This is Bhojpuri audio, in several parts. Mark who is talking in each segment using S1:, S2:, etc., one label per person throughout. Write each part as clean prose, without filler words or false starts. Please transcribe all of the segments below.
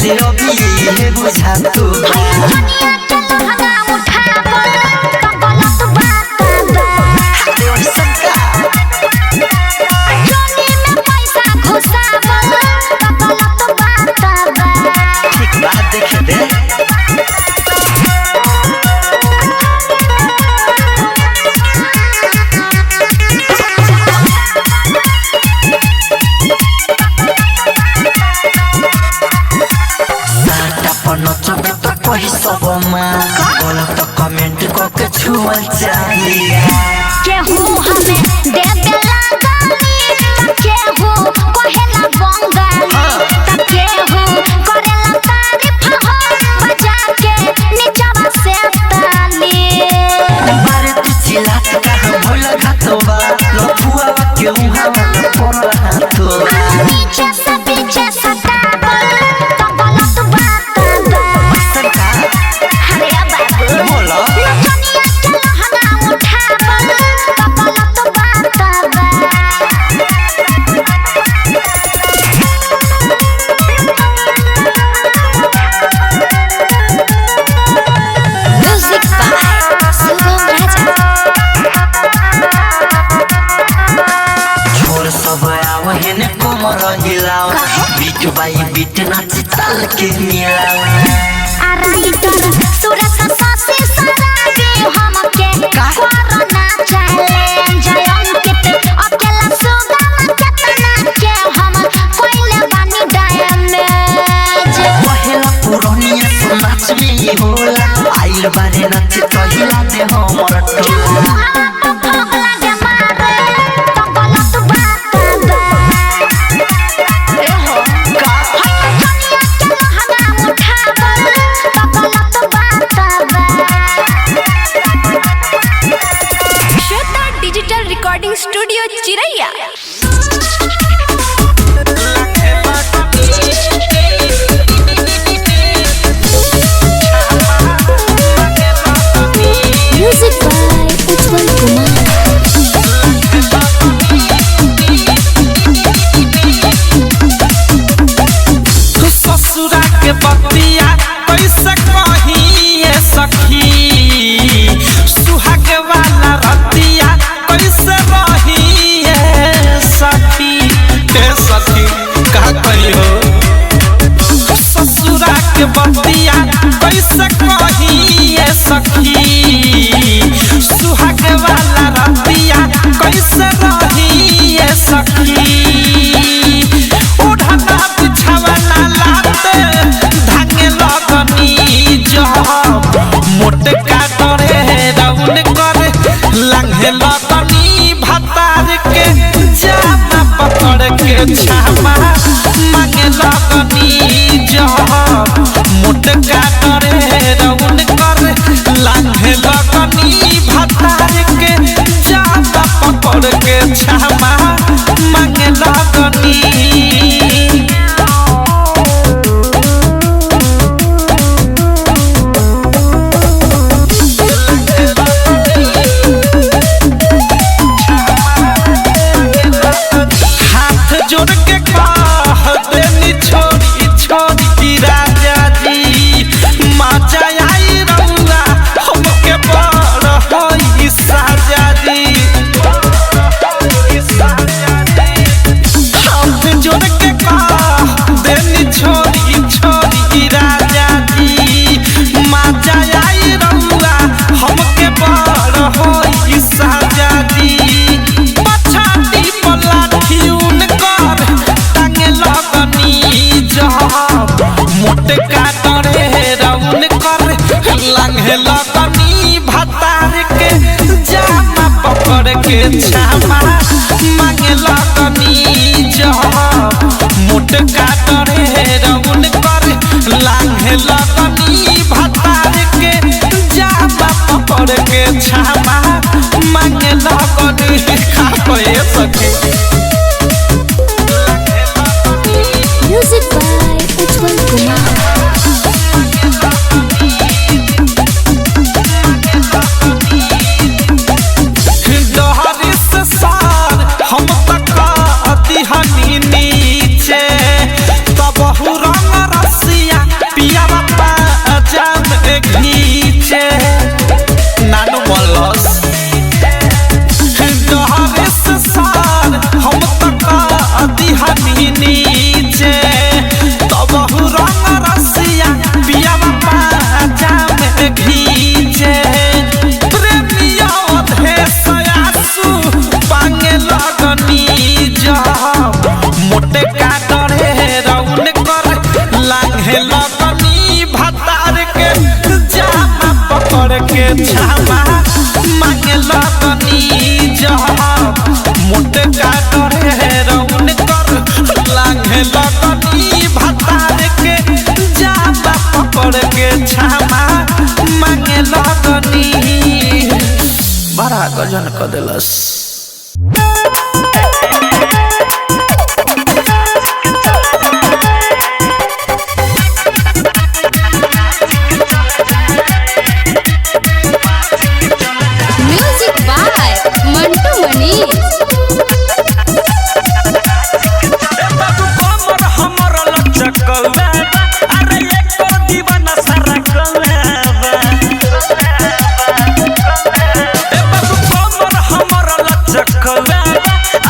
S1: से अभी ये बुझा तू बोलो तो कमेंट करके छुआ चाहिए
S2: केहू हमें दे देला गाली केहू कहेला बंगाली केहू करेला तारीफ हो बजा के नीचवा से ताली
S1: बारे तू चिल्लात कहां भोला घाटोबा लफुआ के उहा पर हाथो
S2: नीचे से पीछे सटाबल तो गलत बात बा
S1: सरकार
S2: हरे बाबू
S1: बोलो
S2: नचनिया के लहंगा उठाबल तो गलत बात बा म्यूजिक बाय शुभम राजा
S1: छोड़ सब आओ हेने कोमर हिलाओ बीट बाई बीट नाच ताल के मिलाओ
S2: आराइटर सुरस सासी सराबी हमके कोरोना चैलेंज अंकित अकेला सुगम केतना के हम कोइले बानी डैमेज
S1: पहला पुरानिया तो नाच में ही होला आइल बारे नाच तो हिला दे हमर टोला
S2: भोगला के मारे तो गलत बात बा ए हो का दुनिया के लहंगा उठाबल तो गलत बात बा
S3: श्वेता डिजिटल रिकॉर्डिंग स्टूडियो चिरैया।
S2: म्यूजिक बाय उज्जवल कुमार
S4: ससुरा के बतिया कैसे कहिए सखी सुहाग वाला रतिया कैसे रहिए सखी के सखी का कहियो ससुरा के बतिया कैसे कहिए सखी सुहाग वाला रतिया कैसे रहिए सखी उड़ना बिछावना लाते धागे लगनी जब मोटे काटरे राउन करे लंघे लगनी भतार के जामा पकड़ के छामा मांगे लगनी जब मोटे काटरे राउन करे लंघे लगनी भतार के जामा पकड़ के छामा मांगे लगनी हाथ जोड़ के कह देनी छोड़ी छोड़ी की राजा जी माचा आई रउआ हमके बड़ होई साजा जी हाथ जोड़ के कह देनी छोड़ी छोड़ी की राजा जी माचा आई रउआ हमके बड़ होई साजा जी पछाती पलाठियून कर टांगे लगनी जब मोटे काटरे राउन कर लंघे लगनी भतार के जामा पकड़ के छामा मांगे लगनी जब मोटे काटरे राउन कर लंघे लगनी भतार के जामा पकड़ के छामा मांगे लगनी खा पे सके
S2: म्यूजिक बाय उज्जवल कुमार
S4: डहरी से सार हम तक अति हनी नीचे तब रंग रसिया लगनी जहाँ मोटे काटरे रौन कर लागे लगनी भतार के जाबा पकड़ के छामा मांगे लगनी बड़ा गजन क देलस।
S3: म्यूजिक बाय मंटू मनी।
S4: कमर हमर लचकौवा अरे एको दीवाना सारा कौवा ए बाबू कमर हमर लचकौवा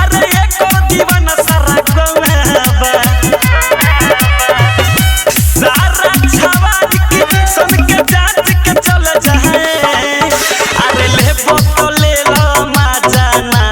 S4: अरे एको दीवाना सारा कौवा सारा छवारी के सन के जांच के चल जाए अरे ले बोतल ले लो माजा ना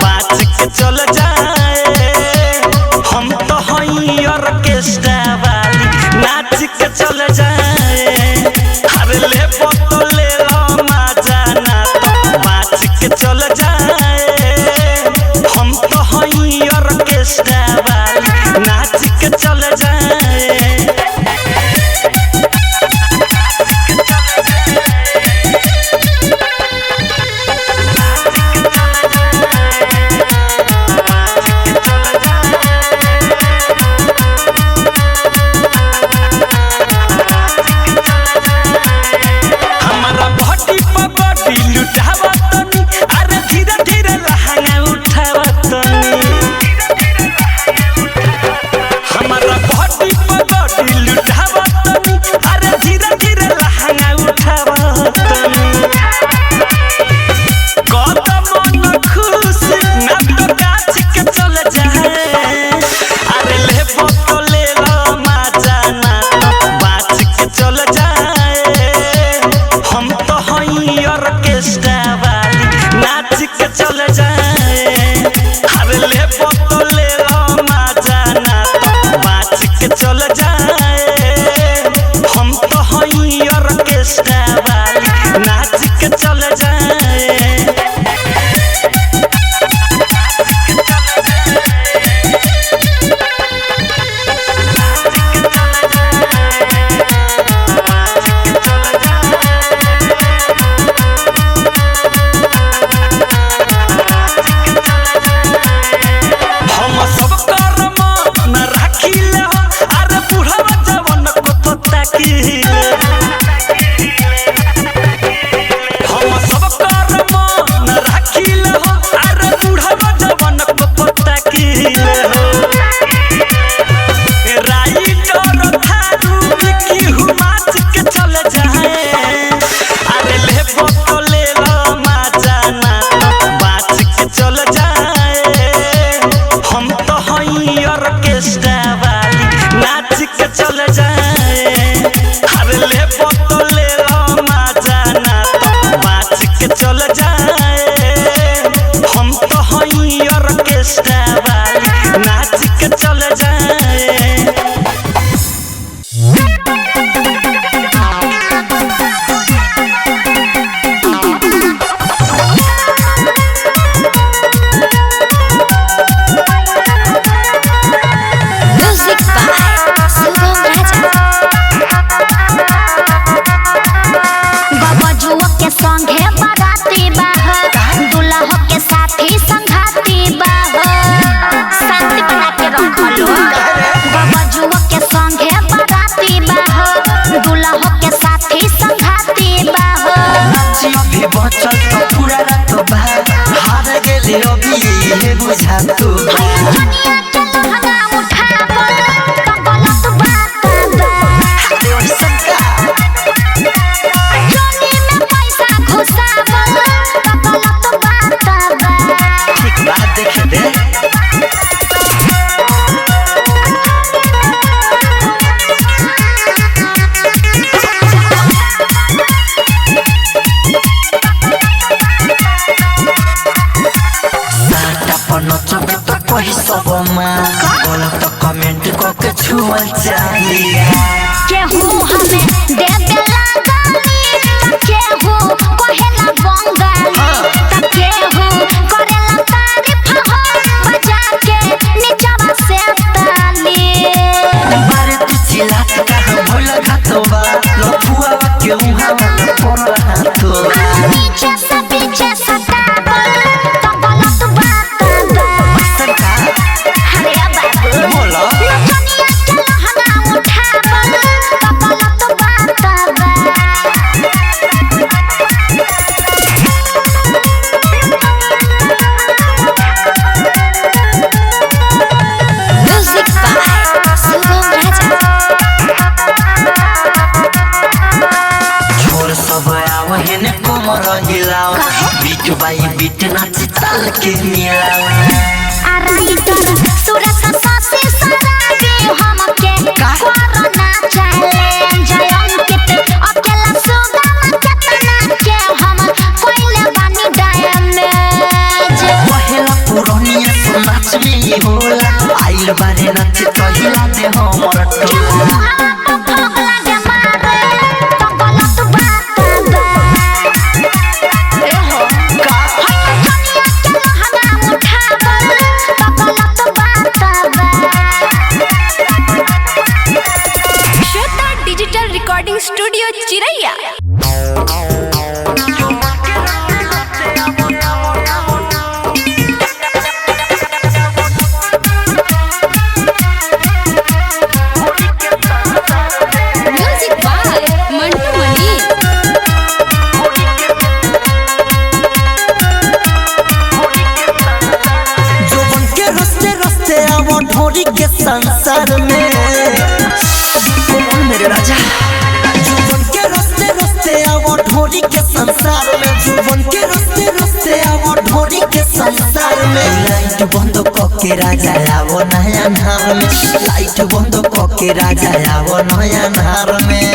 S4: बाच के चल जाए हम तो हई ऑर्केस्ट्रा वाली नाच के चल जाए अरे ले बोतल ले लो माजा ना बाच के चल जाए हम तो हई ऑर्केस्ट्रा वाली नाच के चल जाए। हमारा बॉडी पर बॉडी लुटावा तनी अरे धीरे धीरे लहंगा उठावा तनी हमारा बॉडी पर बॉडी लुटावा तनी अरे धीरे धीरे लहंगा उठावा तनी कदम न खुश ना तो काच के चल जाए अरे ले बोतल ले लो माजा ना बाच के चल जाए हम तो हई ऑर्केस्ट्रा वाली नाच के चल जाए अरे ले बोतल ले लो माजा ना बाच के चल जाए हम तो हई ऑर्केस्ट्रा वाली नाच के चल जाए। हम सब कर्म न राखिले हो अरे बुढ़वा जवन को तो ताकिले हम सब कर्म न राखिले हो अरे बुढ़वा जवन को तो ताकिले हो राइटर थारू की हुमाच के चल जाए अरे ले बोतल ले लो माजा ना बाच के चल जाए हम तो हई ऑर्केस्ट्रा वाली नाच के चल जाए अरे ले बोतल ले लो माजा ना बाच के चल जाए हम तो हई ऑर्केस्ट्रा वाली नाच के चल जाए।
S3: म्यूजिक बाय शुभम राजा।
S2: बबजुआ के संगे बाराती बाह दूल्हा के साथी संघाती बाह शांति बना के रखलो बबजुआ के संगे बाराती बाह दूल्हा के साथी संघाती बाह
S1: नाचियो भी बचल तो पूरा रात बा हार गेले अभी ये बुझा तू
S2: दुनिया के लहंगा उठा बोल तो गलत बात बा
S1: देव सबका
S2: जोनी में पैसा घुसा बोल तो गलत बात बा
S1: ठीक बात देखे दे कही सब माँ बोला तो कमेंट करके छुअल चाहिए
S2: केहू हमें देबे लागली त केहू कहेला बंगाली त
S1: नाच ताल के मिला
S2: आराइटर सुरस सासी सरागे हमके कोरोना चैलेंज अंकित अकेला सुगम केतना के हम कोइले बानी डैमेज
S1: पहला पुरानिया तो नाच में होला आइल बारे नाच तो हिला दे हमर टोला
S3: डिजिटल रिकॉर्डिंग स्टूडियो चिरैया। म्यूजिक बाय मंटू मनी।
S1: जोबन के रस्ते रस्ते आवो ढोरी के संसार में मेरे राजा जुबन के रस्ते रस्ते आवो ढोरी के संसार में जुबन के रस्ते रस्ते आवो ढोरी के संसार में लाइट बंद के राजा आवो नया नार में लाइट बंद के राजा आवो नया नार में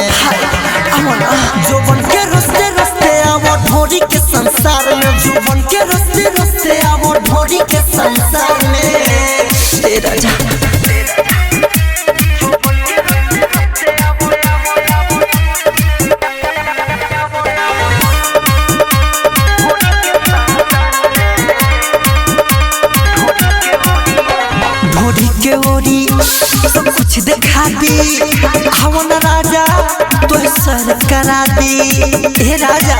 S1: जुबन के रस्ते रस्ते आवो ढोरी के संसार में जुबन के रस्ते रस्ते आवो ढोरी के संसार में राजा के ओरी सब कुछ दिखा दी हवन राजा तो सर करा दी हे राजा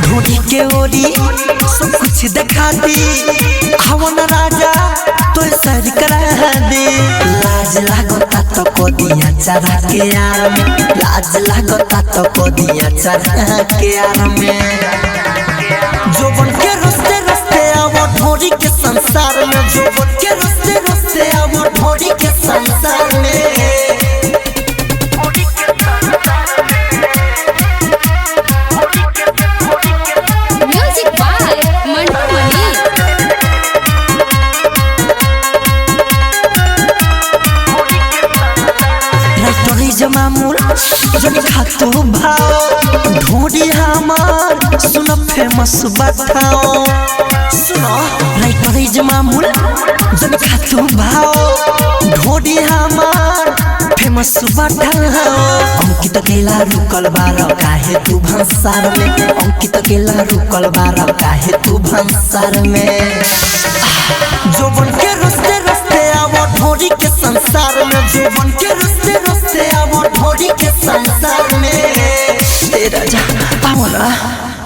S1: ढोली के ओरी सब कुछ दिखा दी हवन राजा तो सर करा दी लाज लागता तो को दिया चढ़ा के यार में लाज लागता तो को दिया चढ़ा के यार में जोबन के रस्ते रस्ते आवो ढोली के संसार में जोबन के रस्ते रस्ते आवो ढोली के संसार में
S3: म्यूजिक बाय मंटू मनी।
S1: राइटरी जमामुल जनी खातो भाव ढोली हमार सुनो फेमस बताओ सुनो राइटरी जमामुल जनी खातो भाव ढोली हमार फेमस बताओ अंकित केला रुकल बार काहे तू भंसार में अंकित केला रुकल बार काहे तू भंसार में जोबन के रस्ते रस्ते आवो ढोली के संसार में जोबन के रस्ते रस्ते आवो ढोली के संसार में तेरा जा पावला